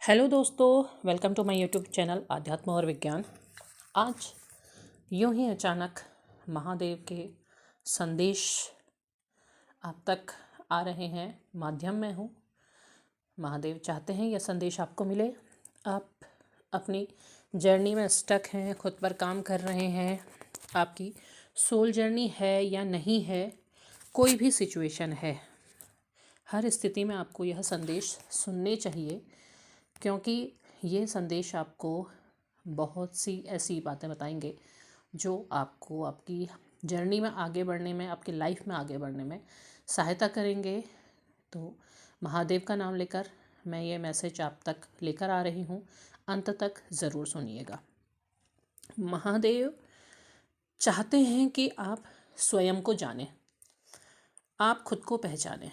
Hello दोस्तों, welcome to my YouTube channel आध्यात्म और विज्ञान। आज यूं ही अचानक महादेव के संदेश आप तक आ रहे हैं। माध्यम में हूँ। महादेव चाहते हैं यह संदेश आपको मिले। आप अपनी जर्नी में स्टक हैं, खुद पर काम कर रहे हैं, आपकी सोल जर्नी है या नहीं है, कोई भी सिचुएशन है, हर स्थिति में आपको यह संदेश सुनने चाहिए, क्योंकि ये संदेश आपको बहुत सी ऐसी बातें बताएंगे जो आपको आपकी जर्नी में आगे बढ़ने में, आपकी लाइफ में आगे बढ़ने में सहायता करेंगे। तो महादेव का नाम लेकर मैं ये मैसेज आप तक लेकर आ रही हूँ। अंत तक ज़रूर सुनिएगा। महादेव चाहते हैं कि आप स्वयं को जानें, आप खुद को पहचानें।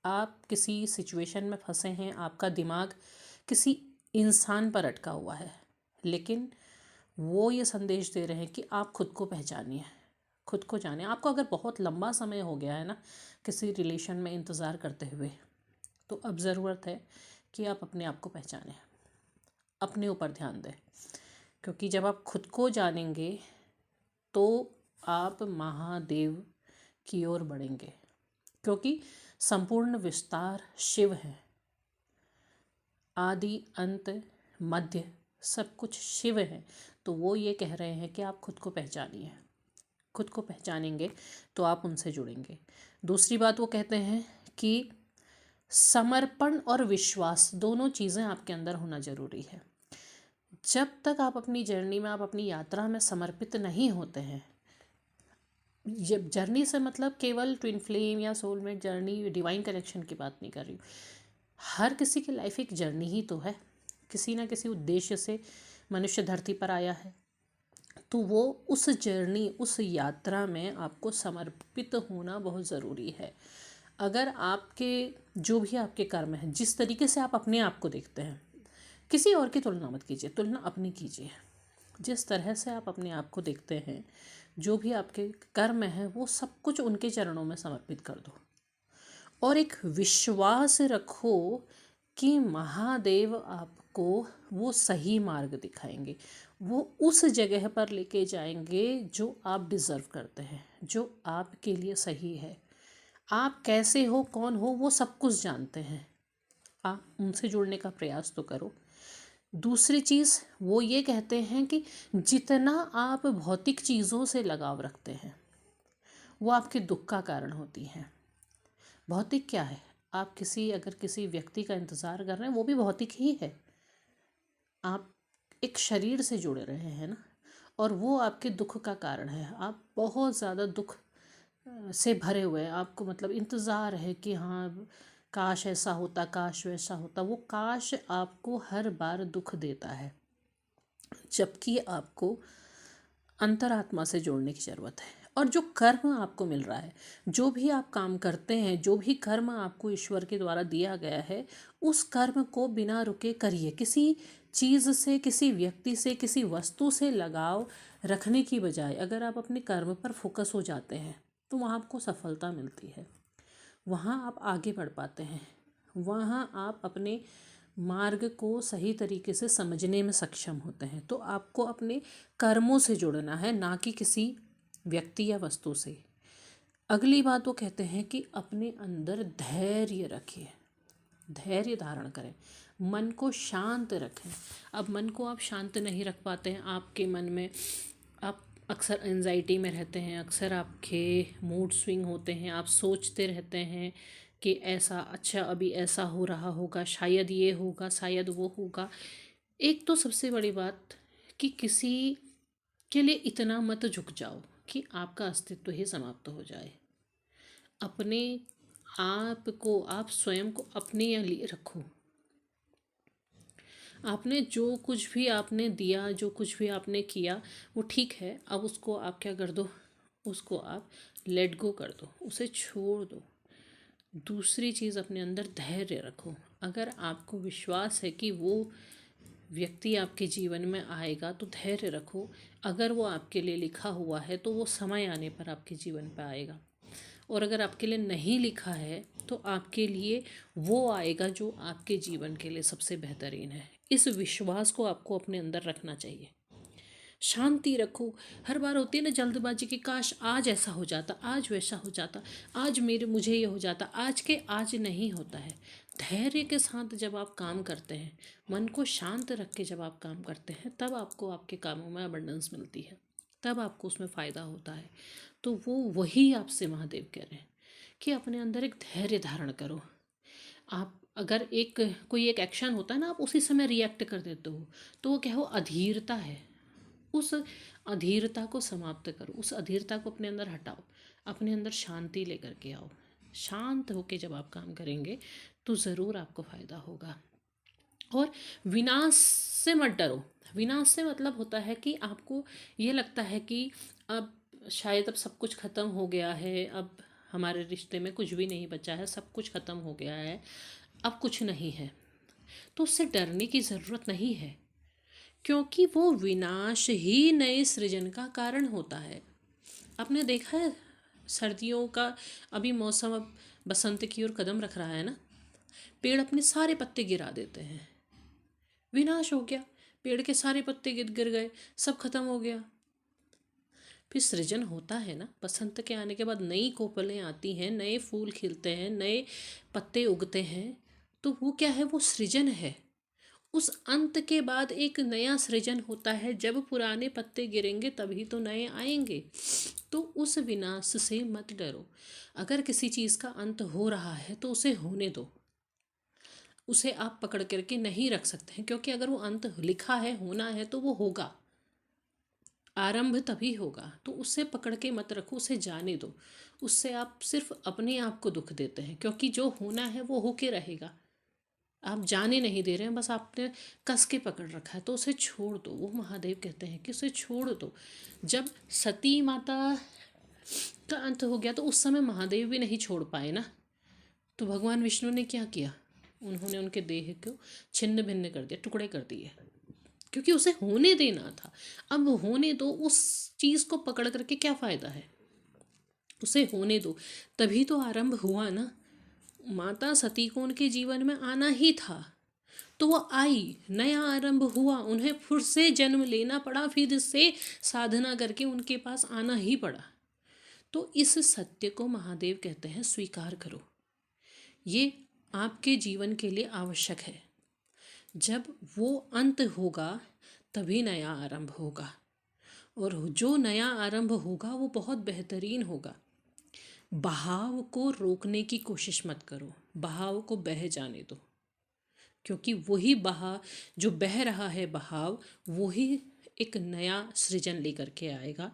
आप किसी सिचुएशन में फंसे हैं, आपका दिमाग किसी इंसान पर अटका हुआ है, लेकिन वो ये संदेश दे रहे हैं कि आप खुद को पहचानिए, खुद को जानें। आपको अगर बहुत लंबा समय हो गया है ना किसी रिलेशन में इंतज़ार करते हुए, तो अब ज़रूरत है कि आप अपने आप को पहचानें, अपने ऊपर ध्यान दें। क्योंकि जब आप खुद को जानेंगे तो आप महादेव की ओर बढ़ेंगे, क्योंकि संपूर्ण विस्तार शिव है। आदि अंत मध्य सब कुछ शिव है। तो वो ये कह रहे हैं कि आप खुद को पहचानिए। खुद को पहचानेंगे तो आप उनसे जुड़ेंगे। दूसरी बात वो कहते हैं कि समर्पण और विश्वास दोनों चीज़ें आपके अंदर होना ज़रूरी है। जब तक आप अपनी जर्नी में, आप अपनी यात्रा में समर्पित नहीं होते हैं, जब जर्नी से मतलब केवल ट्विन फ्लेम या सोलमेट जर्नी, डिवाइन कनेक्शन की बात नहीं कर रही हूँ। हर किसी की लाइफ एक जर्नी ही तो है। किसी ना किसी उद्देश्य से मनुष्य धरती पर आया है, तो वो उस जर्नी, उस यात्रा में आपको समर्पित होना बहुत ज़रूरी है। अगर आपके जो भी आपके कर्म हैं, जिस तरीके से आप अपने आप को देखते हैं, किसी और की तुलना मत कीजिए, तुलना अपनी कीजिए। जिस तरह से आप अपने आप को देखते हैं, जो भी आपके कर्म हैं, वो सब कुछ उनके चरणों में समर्पित कर दो और एक विश्वास रखो कि महादेव आपको वो सही मार्ग दिखाएंगे, वो उस जगह पर लेके जाएंगे जो आप डिज़र्व करते हैं, जो आपके लिए सही है। आप कैसे हो, कौन हो, वो सब कुछ जानते हैं। आप उनसे जुड़ने का प्रयास तो करो। दूसरी चीज़ वो ये कहते हैं कि जितना आप भौतिक चीज़ों से लगाव रखते हैं, वो आपके दुख का कारण होती हैं। भौतिक क्या है? आप अगर किसी व्यक्ति का इंतज़ार कर रहे हैं, वो भी भौतिक ही है। आप एक शरीर से जुड़े रहे हैं ना, और वो आपके दुख का कारण है। आप बहुत ज़्यादा दुख से भरे हुए हैं। आपको मतलब इंतज़ार है कि हाँ, काश ऐसा होता, काश वैसा होता। वो काश आपको हर बार दुख देता है, जबकि आपको अंतरात्मा से जोड़ने की ज़रूरत है। और जो कर्म आपको मिल रहा है, जो भी आप काम करते हैं, जो भी कर्म आपको ईश्वर के द्वारा दिया गया है, उस कर्म को बिना रुके करिए। किसी चीज़ से, किसी व्यक्ति से, किसी वस्तु से लगाव रखने की बजाय अगर आप अपने कर्म पर फोकस हो जाते हैं, तो वहाँ आपको सफलता मिलती है। वहाँ आप आगे बढ़ पाते हैं। वहाँ आप अपने मार्ग को सही तरीके से समझने में सक्षम होते हैं। तो आपको अपने कर्मों से जुड़ना है, ना कि किसी व्यक्ति या वस्तु से। अगली बात वो कहते हैं कि अपने अंदर धैर्य रखिए, धैर्य धारण करें, मन को शांत रखें। अब मन को आप शांत नहीं रख पाते हैं, आपके मन में आप अक्सर एंजाइटी में रहते हैं, अक्सर आपके मूड स्विंग होते हैं, आप सोचते रहते हैं कि ऐसा, अच्छा अभी ऐसा हो रहा होगा, शायद ये होगा, शायद वो होगा। एक तो सबसे बड़ी बात कि किसी के लिए इतना मत झुक जाओ कि आपका अस्तित्व ही समाप्त हो जाए। अपने आप को, आप स्वयं को अपने लिए रखो। आपने जो कुछ भी आपने दिया, जो कुछ भी आपने किया, वो ठीक है। अब उसको आप क्या कर दो, उसको आप लेट गो कर दो, उसे छोड़ दो। दूसरी चीज़, अपने अंदर धैर्य रखो। अगर आपको विश्वास है कि वो व्यक्ति आपके जीवन में आएगा, तो धैर्य रखो। अगर वो आपके लिए लिखा हुआ है, तो वो समय आने पर आपके जीवन पर आएगा। और अगर आपके लिए नहीं लिखा है तो आपके लिए वो आएगा जो आपके जीवन के लिए सबसे बेहतरीन है। इस विश्वास को आपको अपने अंदर रखना चाहिए। शांति रखो। हर बार होती है ना जल्दबाजी की, काश आज ऐसा हो जाता, आज वैसा हो जाता, आज मुझे ये हो जाता। आज के आज नहीं होता है। धैर्य के साथ जब आप काम करते हैं, मन को शांत रख के जब आप काम करते हैं, तब आपको आपके कामों में अबंडेंस मिलती है, तब आपको उसमें फ़ायदा होता है। तो वही आपसे महादेव कह रहे हैं कि अपने अंदर एक धैर्य धारण करो। आप अगर कोई एक एक्शन होता है ना, आप उसी समय रिएक्ट कर देते हो, तो वो क्या हो, अधीरता है। उस अधीरता को समाप्त करो, उस अधीरता को अपने अंदर हटाओ, अपने अंदर शांति लेकर के आओ। शांत होके जब आप काम करेंगे तो ज़रूर आपको फ़ायदा होगा। और विनाश से मत डरो। विनाश से मतलब होता है कि आपको ये लगता है कि अब शायद अब सब कुछ ख़त्म हो गया है, अब हमारे रिश्ते में कुछ भी नहीं बचा है, सब कुछ ख़त्म हो गया है, अब कुछ नहीं है। तो उससे डरने की ज़रूरत नहीं है, क्योंकि वो विनाश ही नए सृजन का कारण होता है। आपने देखा है सर्दियों का अभी मौसम अब बसंत की ओर कदम रख रहा है ना, पेड़ अपने सारे पत्ते गिरा देते हैं, विनाश हो गया, पेड़ के सारे पत्ते गिर गए, सब खत्म हो गया। फिर सृजन होता है ना, बसंत के आने के बाद नई कोपलें आती हैं, नए फूल खिलते हैं, नए पत्ते उगते हैं, तो वो क्या है, वो सृजन है। उस अंत के बाद एक नया सृजन होता है। जब पुराने पत्ते गिरेंगे तभी तो नए आएंगे। तो उस विनाश से मत डरो। अगर किसी चीज़ का अंत हो रहा है तो उसे होने दो, उसे आप पकड़ करके नहीं रख सकते हैं, क्योंकि अगर वो अंत लिखा है, होना है, तो वो होगा, आरंभ तभी होगा। तो उससे पकड़ के मत रखो, उसे जाने दो। उससे आप सिर्फ अपने आप को दुख देते हैं, क्योंकि जो होना है वो होके रहेगा, आप जाने नहीं दे रहे हैं, बस आपने कस के पकड़ रखा है। तो उसे छोड़ दो। वो महादेव कहते हैं कि उसे छोड़ दो। जब सती माता का अंत हो गया तो उस समय महादेव भी नहीं छोड़ पाए ना, तो भगवान विष्णु ने क्या किया, उन्होंने उनके देह को छिन्न भिन्न कर दिया, टुकड़े कर दिए, क्योंकि उसे होने देना था। अब होने दो, उस चीज़ को पकड़ करके क्या फ़ायदा है, उसे होने दो, तभी तो आरंभ हुआ ना। माता सती को उनके जीवन में आना ही था, तो वो आई, नया आरंभ हुआ, उन्हें फिर से जन्म लेना पड़ा, फिर से साधना करके उनके पास आना ही पड़ा। तो इस सत्य को महादेव कहते हैं स्वीकार करो, ये आपके जीवन के लिए आवश्यक है। जब वो अंत होगा तभी नया आरंभ होगा, और जो नया आरंभ होगा वो बहुत बेहतरीन होगा। बहाव को रोकने की कोशिश मत करो, बहाव को बह जाने दो, क्योंकि वही बहा जो बह रहा है बहाव, वही एक नया सृजन लेकर के आएगा।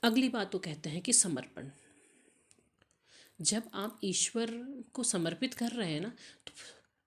अगली बात तो कहते हैं कि समर्पण। जब आप ईश्वर को समर्पित कर रहे हैं ना, तो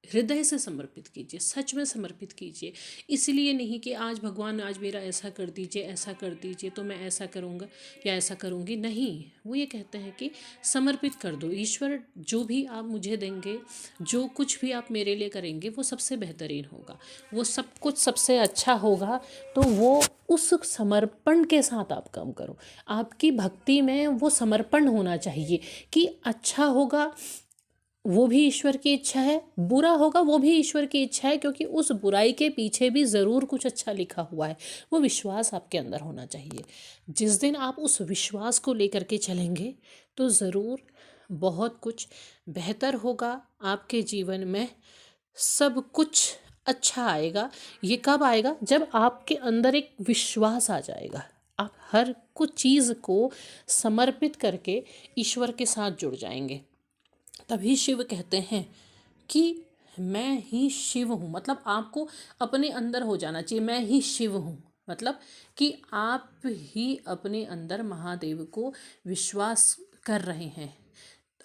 हृदय से समर्पित कीजिए, सच में समर्पित कीजिए। इसलिए नहीं कि आज भगवान आज मेरा ऐसा कर दीजिए, ऐसा कर दीजिए तो मैं ऐसा करूँगा या ऐसा करूँगी, नहीं। वो ये कहते हैं कि समर्पित कर दो। ईश्वर जो भी आप मुझे देंगे, जो कुछ भी आप मेरे लिए करेंगे, वो सबसे बेहतरीन होगा, वो सब कुछ सबसे अच्छा होगा। तो वो उस समर्पण के साथ आप काम करो। आपकी भक्ति में वो समर्पण होना चाहिए कि अच्छा होगा वो भी ईश्वर की इच्छा है, बुरा होगा वो भी ईश्वर की इच्छा है, क्योंकि उस बुराई के पीछे भी ज़रूर कुछ अच्छा लिखा हुआ है। वो विश्वास आपके अंदर होना चाहिए। जिस दिन आप उस विश्वास को लेकर के चलेंगे तो ज़रूर बहुत कुछ बेहतर होगा आपके जीवन में, सब कुछ अच्छा आएगा। ये कब आएगा, जब आपके अंदर एक विश्वास आ जाएगा, आप हर कुछ चीज़ को समर्पित करके ईश्वर के साथ जुड़ जाएंगे। तभी शिव कहते हैं कि मैं ही शिव हूँ। मतलब आपको अपने अंदर हो जाना चाहिए, मैं ही शिव हूँ, मतलब कि आप ही अपने अंदर महादेव को विश्वास कर रहे हैं।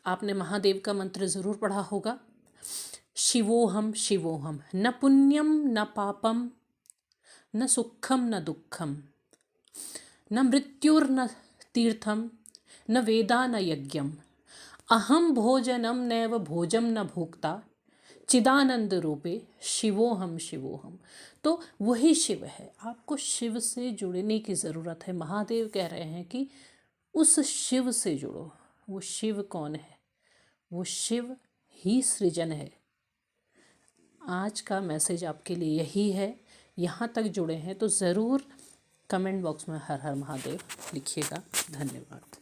आपने महादेव का मंत्र ज़रूर पढ़ा होगा, शिवोहम शिवोहम, न पुण्यम न पापम, न सुखम न दुखम, न मृत्युर्न तीर्थम, न वेदा न यज्ञम, अहम भोजनम नैव भोजम न भोक्ता, चिदानंद रूपे शिवोहम शिवोहम। तो वही शिव है, आपको शिव से जुड़ने की ज़रूरत है। महादेव कह रहे हैं कि उस शिव से जुड़ो, वो शिव कौन है? वो शिव ही सृजन है। आज का मैसेज आपके लिए यही है। यहाँ तक जुड़े हैं तो ज़रूर कमेंट बॉक्स में हर हर महादेव लिखिएगा। धन्यवाद।